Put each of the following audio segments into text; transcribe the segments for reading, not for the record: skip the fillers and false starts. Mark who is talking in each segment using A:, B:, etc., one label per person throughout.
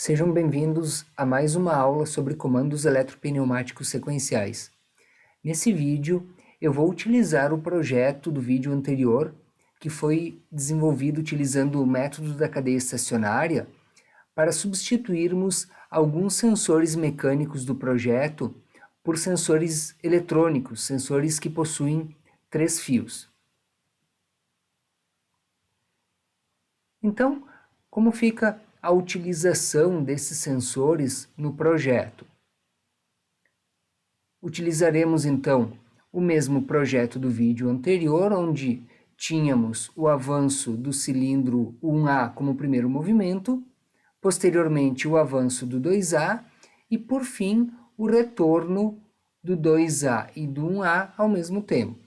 A: Sejam bem-vindos a mais uma aula sobre comandos eletropneumáticos sequenciais. Nesse vídeo, eu vou utilizar o projeto do vídeo anterior, que foi desenvolvido utilizando o método da cadeia estacionária, para substituirmos alguns sensores mecânicos do projeto por sensores eletrônicos, sensores que possuem 3 fios. Então, como fica a utilização desses sensores no projeto? Utilizaremos então o mesmo projeto do vídeo anterior, onde tínhamos o avanço do cilindro 1A como primeiro movimento, posteriormente o avanço do 2A e, por fim, o retorno do 2A e do 1A ao mesmo tempo.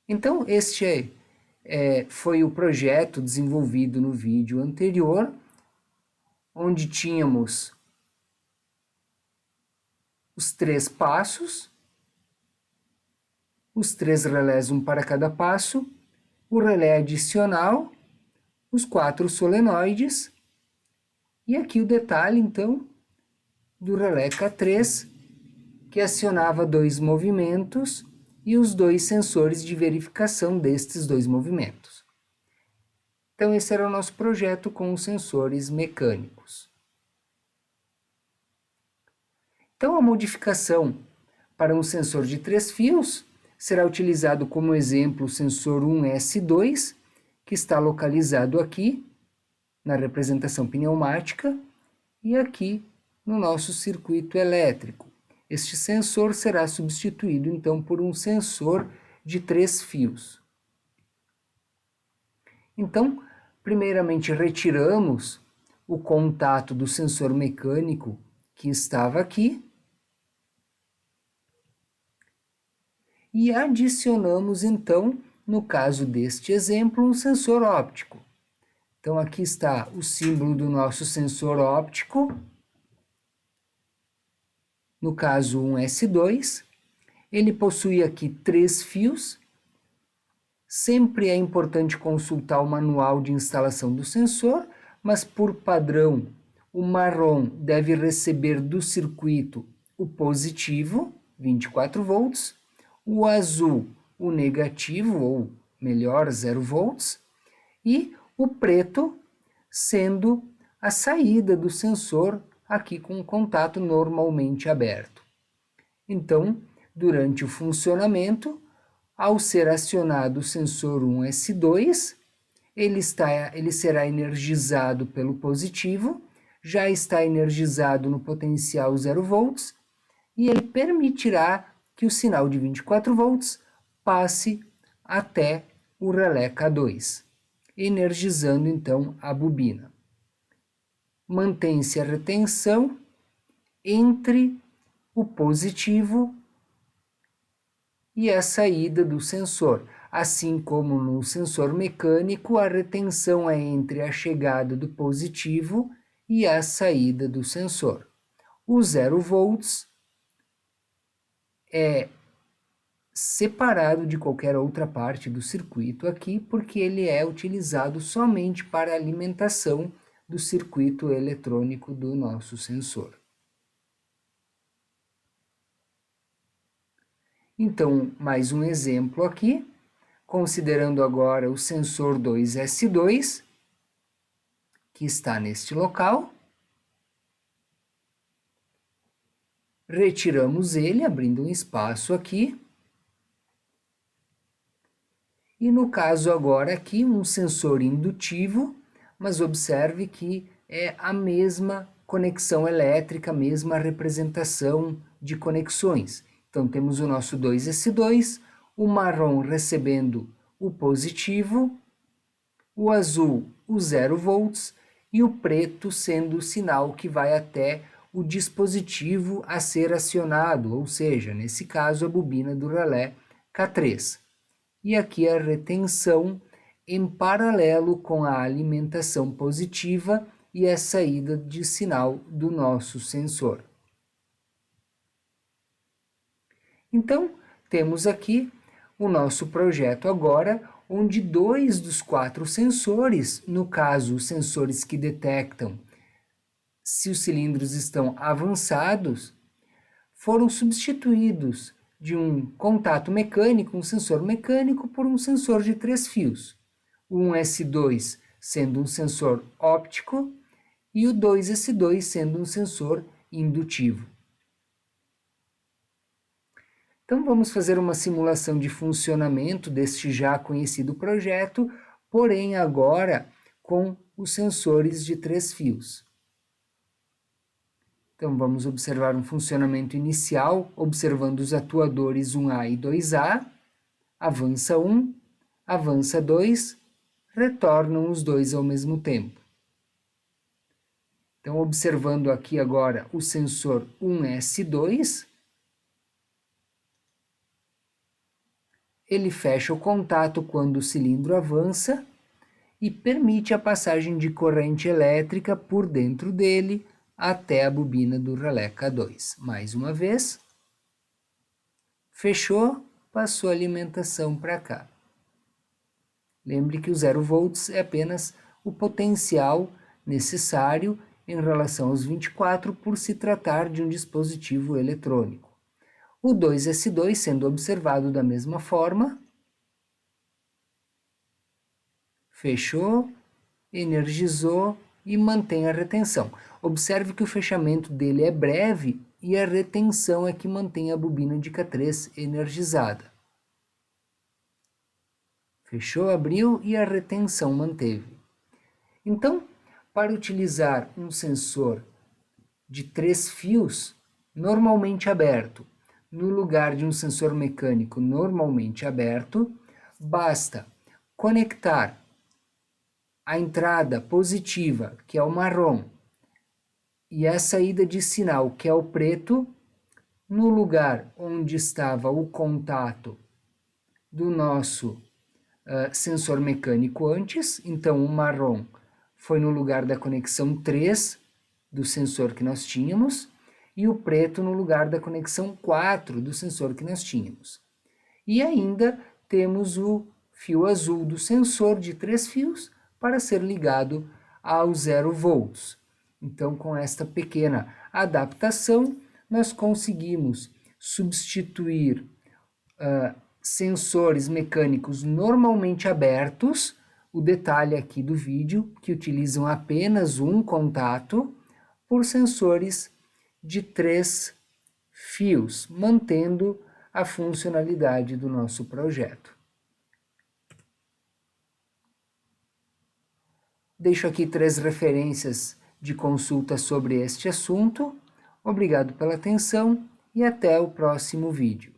A: Então, este foi o projeto desenvolvido no vídeo anterior, onde tínhamos os 3 passos, os 3 relés, um para cada passo, o relé adicional, os 4 solenoides, e aqui o detalhe, então, do relé K3, que acionava 2 movimentos e os 2 sensores de verificação destes 2 movimentos. Então, esse era o nosso projeto com os sensores mecânicos. Então, a modificação para um sensor de 3 fios será utilizado como exemplo o sensor 1S2, que está localizado aqui na representação pneumática e aqui no nosso circuito elétrico. Este sensor será substituído então por um sensor de 3 fios. Então, primeiramente retiramos o contato do sensor mecânico que estava aqui e adicionamos então, no caso deste exemplo, um sensor óptico. Então aqui está o símbolo do nosso sensor óptico, no caso 1S2, ele possui aqui 3 fios. Sempre é importante consultar o manual de instalação do sensor, mas por padrão, o marrom deve receber do circuito o positivo, 24 volts, o azul, o negativo, ou melhor, 0 volts, e o preto sendo a saída do sensor aqui com o contato normalmente aberto. Então, durante o funcionamento, ao ser acionado o sensor 1S2, ele será energizado pelo positivo, já está energizado no potencial 0 volts, e ele permitirá que o sinal de 24 volts passe até o relé K2, energizando então a bobina. Mantém-se a retenção entre o positivo e a saída do sensor. Assim como no sensor mecânico, a retenção é entre a chegada do positivo e a saída do sensor. O 0 volts é separado de qualquer outra parte do circuito aqui, porque ele é utilizado somente para a alimentação do circuito eletrônico do nosso sensor. Então, mais um exemplo aqui, considerando agora o sensor 2S2, que está neste local. Retiramos ele, abrindo um espaço aqui. E no caso agora aqui, um sensor indutivo, mas observe que é a mesma conexão elétrica, a mesma representação de conexões. Então temos o nosso 2S2, o marrom recebendo o positivo, o azul o 0 volts e o preto sendo o sinal que vai até o dispositivo a ser acionado, ou seja, nesse caso a bobina do relé K3. E aqui a retenção em paralelo com a alimentação positiva e a saída de sinal do nosso sensor. Então, temos aqui o nosso projeto agora, onde 2 dos 4 sensores, no caso os sensores que detectam se os cilindros estão avançados, foram substituídos de um contato mecânico, um sensor mecânico, por um sensor de 3 fios. O 1S2 sendo um sensor óptico e o 2S2 sendo um sensor indutivo. Então vamos fazer uma simulação de funcionamento deste já conhecido projeto, porém agora com os sensores de 3 fios. Então vamos observar um funcionamento inicial, observando os atuadores 1A e 2A, avança 1, avança 2, retornam os dois ao mesmo tempo. Então observando aqui agora o sensor 1S2, ele fecha o contato quando o cilindro avança e permite a passagem de corrente elétrica por dentro dele até a bobina do relé K2. Mais uma vez, fechou, passou a alimentação para cá. Lembre que o 0 volts é apenas o potencial necessário em relação aos 24 por se tratar de um dispositivo eletrônico. O 2S2 sendo observado da mesma forma, fechou, energizou e mantém a retenção. Observe que o fechamento dele é breve e a retenção é que mantém a bobina de K3 energizada. Fechou, abriu e a retenção manteve. Então, para utilizar um sensor de 3 fios normalmente aberto, no lugar de um sensor mecânico normalmente aberto, basta conectar a entrada positiva, que é o marrom, e a saída de sinal, que é o preto, no lugar onde estava o contato do nosso sensor mecânico antes. Então o marrom foi no lugar da conexão 3 do sensor que nós tínhamos, e o preto no lugar da conexão 4 do sensor que nós tínhamos. E ainda temos o fio azul do sensor de 3 fios para ser ligado ao 0 volts. Então, com esta pequena adaptação, nós conseguimos substituir sensores mecânicos normalmente abertos, o detalhe aqui do vídeo, que utilizam apenas um contato, por sensores de 3 fios, mantendo a funcionalidade do nosso projeto. Deixo aqui 3 referências de consulta sobre este assunto. Obrigado pela atenção e até o próximo vídeo.